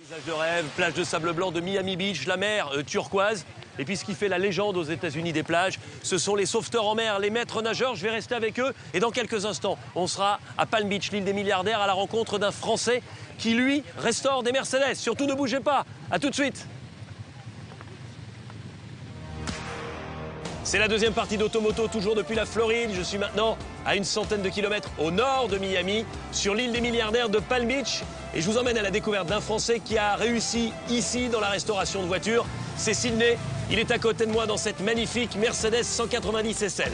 Paysage de rêve, plage de sable blanc de Miami Beach, la mer turquoise. Et puis ce qui fait la légende aux États-Unis des plages, ce sont les sauveteurs en mer, les maîtres nageurs. Je vais rester avec eux. Et dans quelques instants, on sera à Palm Beach, l'île des milliardaires, à la rencontre d'un Français qui, lui, restaure des Mercedes. Surtout ne bougez pas. À tout de suite. C'est la deuxième partie d'Automoto, toujours depuis la Floride. Je suis maintenant à une centaine de kilomètres au nord de Miami, sur l'île des milliardaires de Palm Beach. Et je vous emmène à la découverte d'un Français qui a réussi ici dans la restauration de voitures. C'est Sydney. Il est à côté de moi dans cette magnifique Mercedes 190 SL.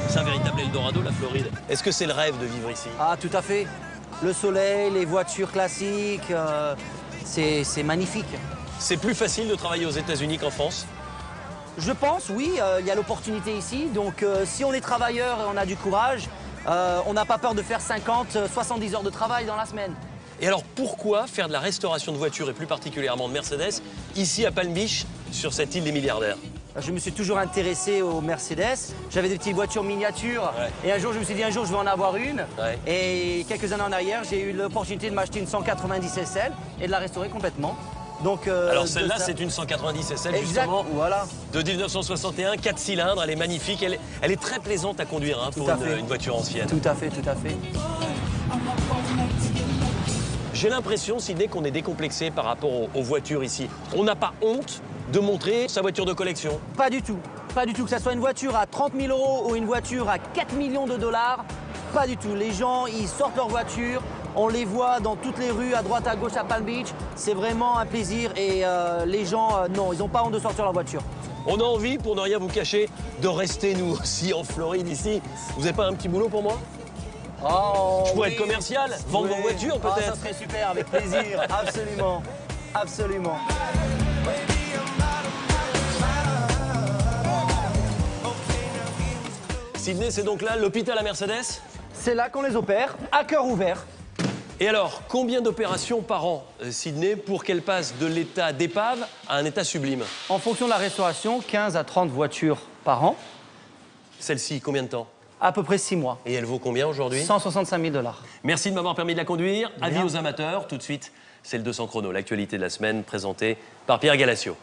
C'est un véritable Eldorado, la Floride. Est-ce que c'est le rêve de vivre ici? Ah, tout à fait. Le soleil, les voitures classiques, c'est magnifique. C'est plus facile de travailler aux États-Unis qu'en France? Je pense, oui, il y a l'opportunité ici. Donc, si on est travailleur et on a du courage, on n'a pas peur de faire 50, 70 heures de travail dans la semaine. Et alors, pourquoi faire de la restauration de voitures, et plus particulièrement de Mercedes, ici à Palm Beach, sur cette île des milliardaires? Je me suis toujours intéressé aux Mercedes. J'avais des petites voitures miniatures. Ouais. Et un jour, je me suis dit, un jour, je vais en avoir une. Ouais. Et quelques années en arrière, j'ai eu l'opportunité de m'acheter une 190 SL et de la restaurer complètement. Donc, alors celle-là, c'est une 190 SL, exact, justement, voilà. de 1961, 4 cylindres, elle est magnifique, elle est très plaisante à conduire hein, pour une voiture ancienne. Tout à fait, tout à fait. J'ai l'impression, Sydney, qu'on est décomplexé par rapport aux voitures ici. On n'a pas honte de montrer sa voiture de collection. Pas du tout. Pas du tout. Que ce soit une voiture à 30 000 € ou une voiture à 4 millions de dollars, pas du tout. Les gens, ils sortent leur voiture, on les voit dans toutes les rues, à droite, à gauche, à Palm Beach. C'est vraiment un plaisir et les gens, non, ils n'ont pas honte de sortir leur voiture. On a envie, pour ne rien vous cacher, de rester nous aussi en Floride ici. Vous n'avez pas un petit boulot pour moi? Oh, Je pourrais oui. être commercial, vendre vos voitures Ah, peut-être. ça serait super, avec plaisir, absolument, absolument. Sydney, c'est donc là l'hôpital à Mercedes? C'est là qu'on les opère, à cœur ouvert. Et alors, combien d'opérations par an, Sydney, pour qu'elle passe de l'état d'épave à un état sublime? En fonction de la restauration, 15 à 30 voitures par an, Celle-ci, combien de temps? à peu près 6 mois. Et elle vaut combien aujourd'hui? 165 000 $. Merci de m'avoir permis de la conduire. Avis Bien. aux amateurs. Tout de suite, c'est le 200 chrono, l'actualité de la semaine présentée par Pierre Galassio.